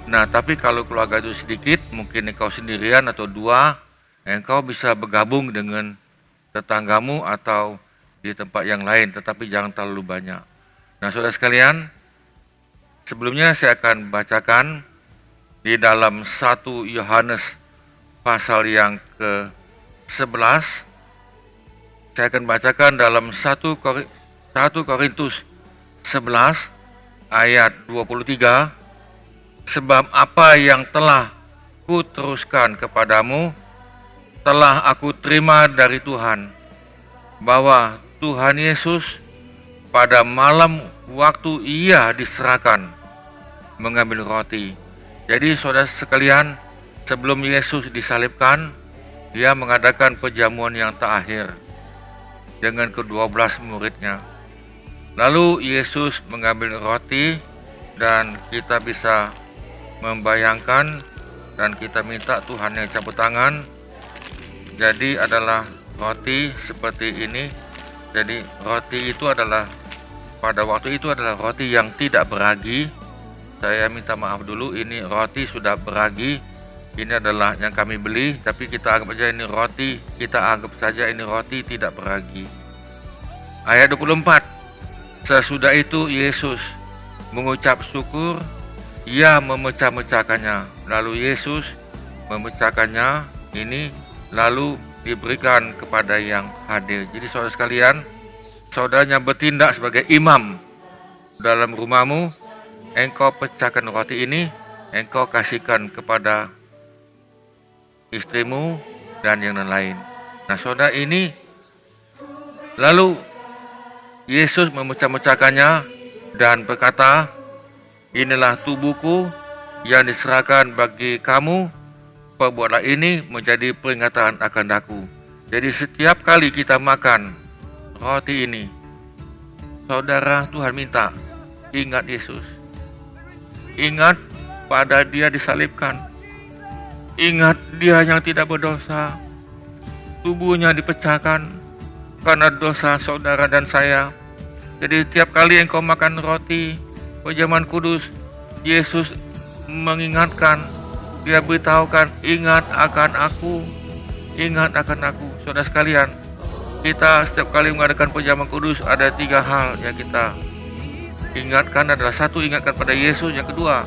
Nah, tapi kalau keluarga itu sedikit, mungkin engkau sendirian atau dua, engkau bisa bergabung dengan tetanggamu atau di tempat yang lain, tetapi jangan terlalu banyak. Nah, saudara sekalian, sebelumnya saya akan bacakan di dalam 1 Yohanes pasal yang ke-11. Saya akan bacakan dalam 1 Korintus 11 ayat 23. Sebab apa yang telah kuteruskan kepadamu telah aku terima dari Tuhan, bahwa Tuhan Yesus pada malam waktu ia diserahkan mengambil roti. Jadi saudara sekalian, sebelum Yesus disalibkan, dia mengadakan perjamuan yang terakhir dengan ke-12 muridnya. Lalu Yesus mengambil roti dan kita bisa membayangkan dan kita minta Tuhan yang campur tangan. Jadi adalah roti seperti ini. Jadi roti itu adalah pada waktu itu adalah roti yang tidak beragi. Saya minta maaf dulu, ini roti sudah beragi. Ini adalah yang kami beli, tapi kita anggap saja ini roti, tidak beragi. Ayat 24. Sesudah itu Yesus mengucap syukur, ia memecah-mecahkannya. Lalu Yesus memecahkannya ini, lalu diberikan kepada yang hadir. Jadi saudara sekalian, saudaranya bertindak sebagai imam dalam rumahmu, engkau pecahkan roti ini, engkau kasihkan kepada istrimu dan yang lain. Nah, saudara, ini lalu Yesus memecah-mecahkannya dan berkata, inilah tubuhku yang diserahkan bagi kamu, perbuatlah ini menjadi peringatan akan aku. Jadi setiap kali kita makan roti ini, saudara, Tuhan minta, ingat Yesus, ingat pada dia disalibkan, ingat dia yang tidak berdosa, tubuhnya dipecahkan karena dosa saudara dan saya. Jadi tiap kali engkau makan roti perjamuan kudus, Yesus mengingatkan, dia beritahukan, ingat akan aku, ingat akan aku. Saudara sekalian, kita setiap kali mengadakan perjamuan kudus ada 3 hal yang kita ingatkan. Adalah 1, ingatkan pada Yesus. Yang kedua,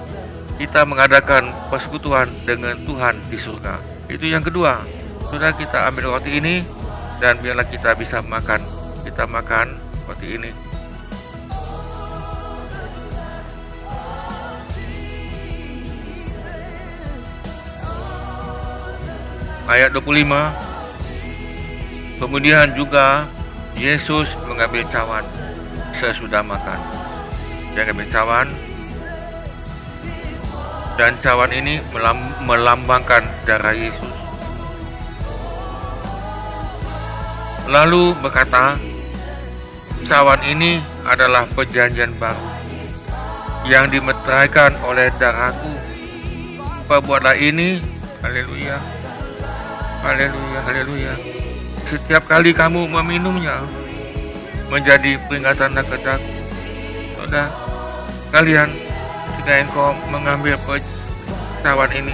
kita mengadakan persekutuan dengan Tuhan di surga. Itu yang kedua. Sudah, kita ambil roti ini dan biarlah kita bisa makan. Kita makan roti ini. Ayat 25. Kemudian juga Yesus mengambil cawan sesudah makan. Dia mengambil cawan, dan cawan ini melambangkan darah Yesus. Lalu berkata, cawan ini adalah perjanjian baru yang dimeteraikan oleh darahku. Perbuatlah ini, haleluya, haleluya, haleluya, setiap kali kamu meminumnya, menjadi peringatan akan aku. Saudara kalian, ketika engkau mengambil cawan ini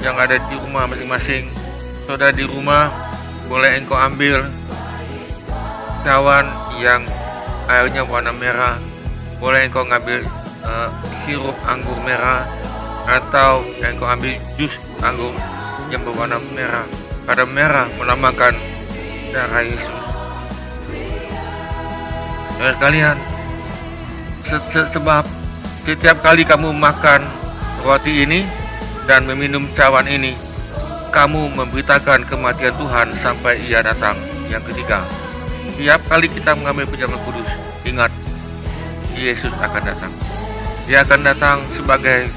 yang ada di rumah masing-masing, saudara di rumah boleh engkau ambil cawan yang airnya warna merah, boleh engkau ngambil sirup anggur merah, atau engkau ambil jus anggur yang berwarna merah, karena merah melambangkan darah Yesus. Saudara sekalian, sebab setiap kali kamu makan roti ini dan meminum cawan ini, kamu memberitakan kematian Tuhan sampai ia datang. Yang ketiga, tiap kali kita mengambil perjamuan kudus, ingat, Yesus akan datang. Dia akan datang sebagai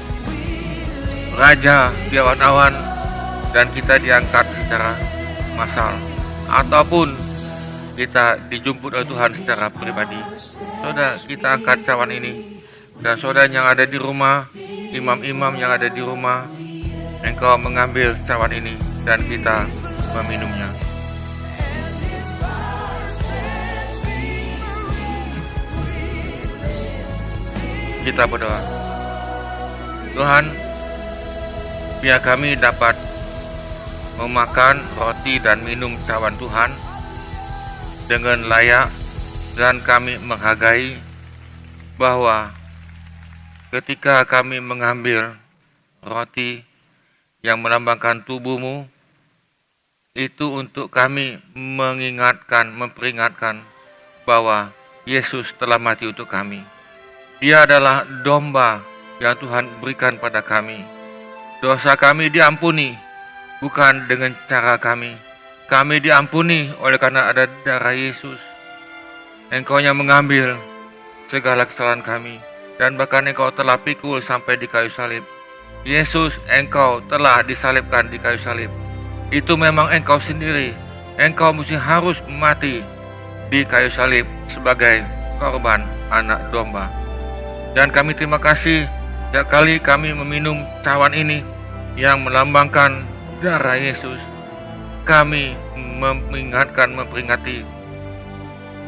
Raja di awan-awan, dan kita diangkat secara massal. Ataupun kita dijemput oleh Tuhan secara pribadi. Saudara, kita angkat cawan ini. Dan saudara yang ada di rumah, imam-imam yang ada di rumah, engkau mengambil cawan ini dan kita meminumnya. Kita berdoa. Tuhan, biar kami dapat memakan roti dan minum cawan Tuhan dengan layak, dan kami menghargai bahwa ketika kami mengambil roti yang melambangkan tubuh-Mu, itu untuk kami memperingatkan bahwa Yesus telah mati untuk kami. Dia adalah domba yang Tuhan berikan pada kami. Dosa kami diampuni, bukan dengan cara kami. Kami diampuni oleh karena ada darah Yesus. Engkau yang mengambil segala kesalahan kami, dan bahkan Engkau telah pikul sampai di kayu salib. Yesus, Engkau telah disalibkan di kayu salib. Itu memang Engkau sendiri. Engkau mesti harus mati di kayu salib sebagai korban anak domba. Dan kami terima kasih setiap kali kami meminum cawan ini yang melambangkan darah Yesus. Kami memperingati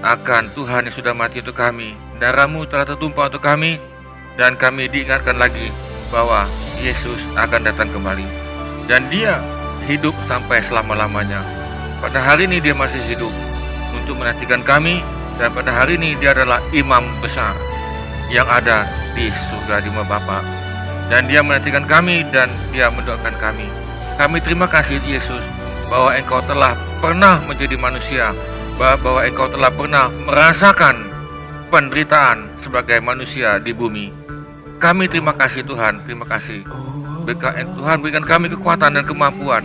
akan Tuhan yang sudah mati untuk kami. Darah-Mu telah tertumpah untuk kami, dan kami diingatkan lagi bahwa Yesus akan datang kembali. Dan Dia hidup sampai selama-lamanya. Pada hari ini Dia masih hidup untuk menantikan kami, dan pada hari ini Dia adalah imam besar yang ada di surga di rumah Bapa. Dan Dia menantikan kami dan Dia mendoakan kami. Kami terima kasih Yesus bahwa Engkau telah pernah menjadi manusia, bahwa Engkau telah pernah merasakan penderitaan sebagai manusia di bumi. Kami terima kasih Tuhan, terima kasih. Tuhan berikan kami kekuatan dan kemampuan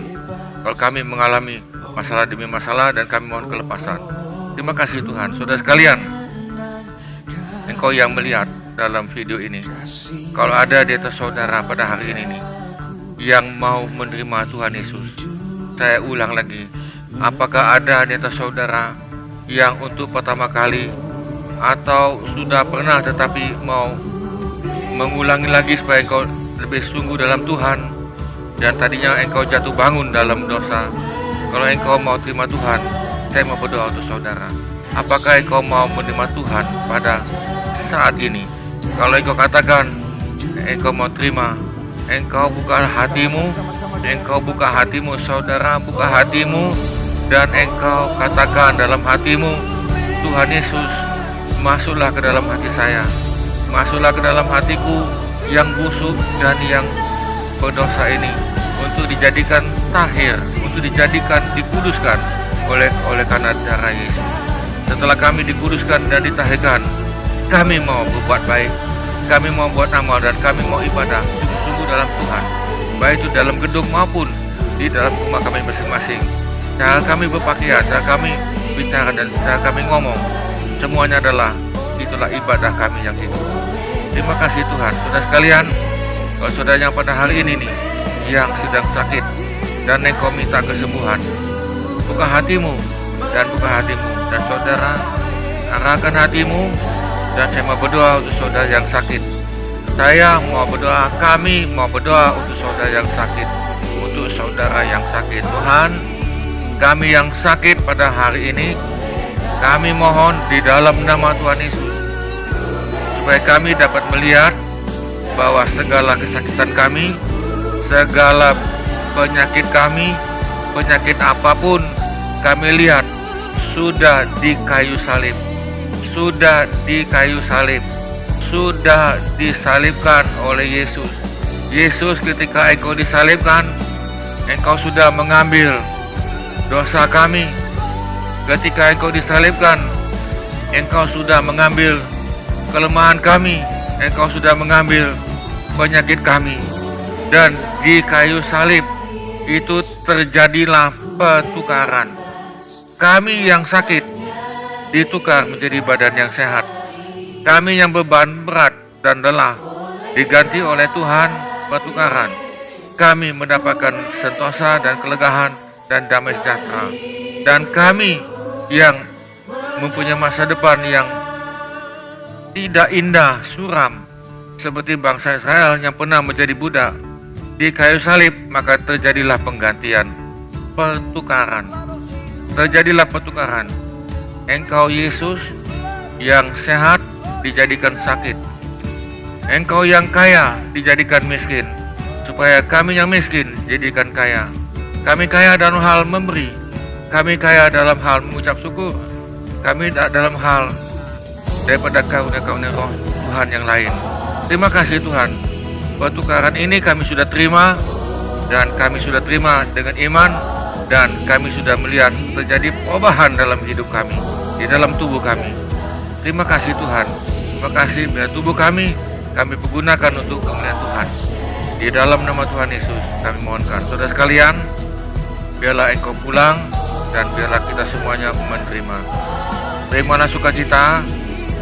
kalau kami mengalami masalah demi masalah, dan kami mohon kelepasan. Terima kasih Tuhan. Saudara sekalian, Engkau yang melihat dalam video ini, kalau ada di atas saudara pada hari ini nih, yang mau menerima Tuhan Yesus, saya ulang lagi, apakah ada di atas saudara yang untuk pertama kali atau sudah pernah tetapi mau mengulangi lagi supaya engkau lebih sungguh dalam Tuhan, dan tadinya engkau jatuh bangun dalam dosa? Kalau engkau mau terima Tuhan, saya mau berdoa untuk saudara. Apakah engkau mau menerima Tuhan pada saat ini? Kalau engkau katakan engkau mau terima, engkau buka hatimu saudara, buka hatimu, dan engkau katakan dalam hatimu, Tuhan Yesus, masuklah ke dalam hati saya, masuklah ke dalam hatiku yang busuk dan yang berdosa ini, untuk dijadikan tahir, untuk dijadikan dikuduskan oleh karena darah Yesus. Setelah kami dikuduskan dan ditahirkan, kami mau berbuat baik, kami mau buat amal, dan kami mau ibadah sungguh-sungguh dalam Tuhan, baik itu dalam gedung maupun di dalam rumah kami masing-masing. Cara kami berpakaian, cara kami bicara, dan cara kami ngomong, semuanya adalah itulah ibadah kami yang hidup. Terima kasih Tuhan. Saudara sekalian, kalau saudara yang pada hari ini nih yang sedang sakit dan engkau minta kesembuhan, buka hatimu, dan saudara arahkan hatimu, dan saya mau berdoa untuk saudara yang sakit. Saya mau berdoa, kami mau berdoa untuk saudara yang sakit, untuk saudara yang sakit. Tuhan, kami yang sakit pada hari ini, kami mohon di dalam nama Tuhan Yesus, supaya kami dapat melihat bahwa segala kesakitan kami, segala penyakit kami, penyakit apapun kami lihat sudah di kayu salib, sudah di kayu salib, sudah disalibkan oleh Yesus. Yesus, ketika engkau disalibkan, engkau sudah mengambil dosa kami. Ketika engkau disalibkan, engkau sudah mengambil kelemahan kami, engkau sudah mengambil penyakit kami. Dan di kayu salib itu terjadilah pertukaran. Kami yang sakit ditukar menjadi badan yang sehat. Kami yang beban berat dan lelah diganti oleh Tuhan pertukaran. Kami mendapatkan sentosa dan kelegaan dan damai sejahtera. Dan kami yang mempunyai masa depan yang tidak indah, suram, seperti bangsa Israel yang pernah menjadi budak di kayu salib, maka terjadilah penggantian, pertukaran. Terjadilah pertukaran. Engkau Yesus yang sehat dijadikan sakit. Engkau yang kaya dijadikan miskin, supaya kami yang miskin jadikan kaya. Kami kaya dalam hal memberi, kami kaya dalam hal mengucap syukur, kami dalam hal daripada karunia-karunia roh Tuhan yang lain. Terima kasih Tuhan, pertukaran ini kami sudah terima, dan kami sudah terima dengan iman, dan kami sudah melihat terjadi perubahan dalam hidup kami, di dalam tubuh kami. Terima kasih Tuhan, terima kasih biar tubuh kami pergunakan untuk kemuliaan Tuhan. Di dalam nama Tuhan Yesus kami mohonkan. Saudara sekalian, biarlah engkau pulang, dan biarlah kita semuanya menerima. Terimalah sukacita,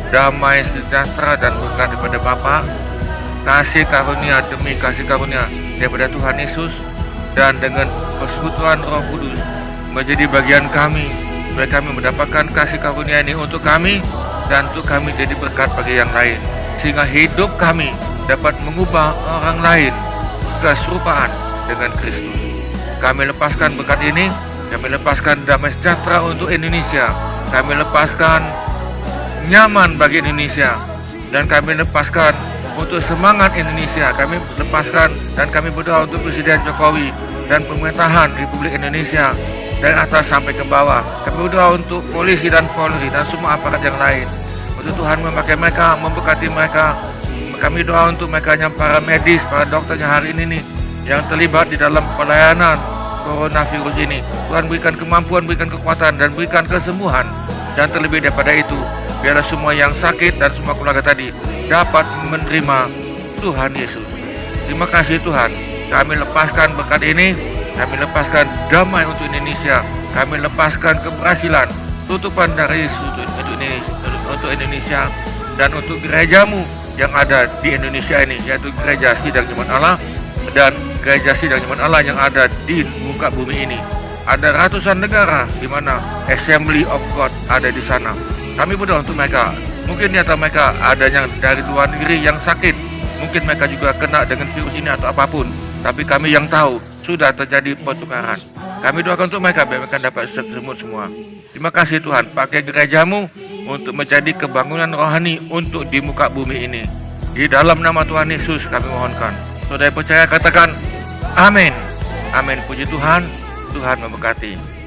damai sejahtera dan berkat daripada Bapa, kasih karunia demi kasih karunia daripada Tuhan Yesus, dan dengan persekutuan Roh Kudus menjadi bagian kami, supaya kami mendapatkan kasih karunia ini untuk kami, dan untuk kami jadi berkat bagi yang lain, sehingga hidup kami dapat mengubah orang lain keserupaan dengan Kristus. Kami lepaskan berkat ini, kami lepaskan damai sejahtera untuk Indonesia, kami lepaskan nyaman bagi Indonesia, dan kami lepaskan untuk semangat Indonesia. Kami lepaskan dan kami berdoa untuk Presiden Jokowi dan pemerintahan Republik Indonesia dari atas sampai ke bawah. Kami berdoa untuk polisi dan Polri dan semua aparat yang lain, untuk Tuhan memakai mereka, memberkati mereka. Kami doa untuk mereka yang para medis, para dokternya hari ini nih, yang terlibat di dalam pelayanan coronavirus ini. Tuhan berikan kemampuan, berikan kekuatan, dan berikan kesembuhan. Dan terlebih daripada itu, biarlah semua yang sakit dan semua keluarga tadi dapat menerima Tuhan Yesus. Terima kasih Tuhan, kami lepaskan berkat ini, kami lepaskan damai untuk Indonesia, kami lepaskan keberhasilan, tutupan dari Yesus untuk Indonesia, dan untuk gerejamu yang ada di Indonesia ini, yaitu gereja Sidang Iman Allah dan gereja Sidang Iman Allah yang ada di muka bumi ini. Ada ratusan negara di mana Assembly of God ada di sana. Kami berdoa untuk mereka. Mungkin di antara mereka ada yang dari luar negeri yang sakit. Mungkin mereka juga kena dengan virus ini atau apapun. Tapi kami yang tahu sudah terjadi pertukaran. Kami doakan untuk mereka biar mereka dapat sembuh semua. Terima kasih Tuhan, pakai gerejamu untuk menjadi kebangunan rohani untuk di muka bumi ini. Di dalam nama Tuhan Yesus kami mohonkan. Saudara percaya katakan amin. Amin. Puji Tuhan, Tuhan memberkati.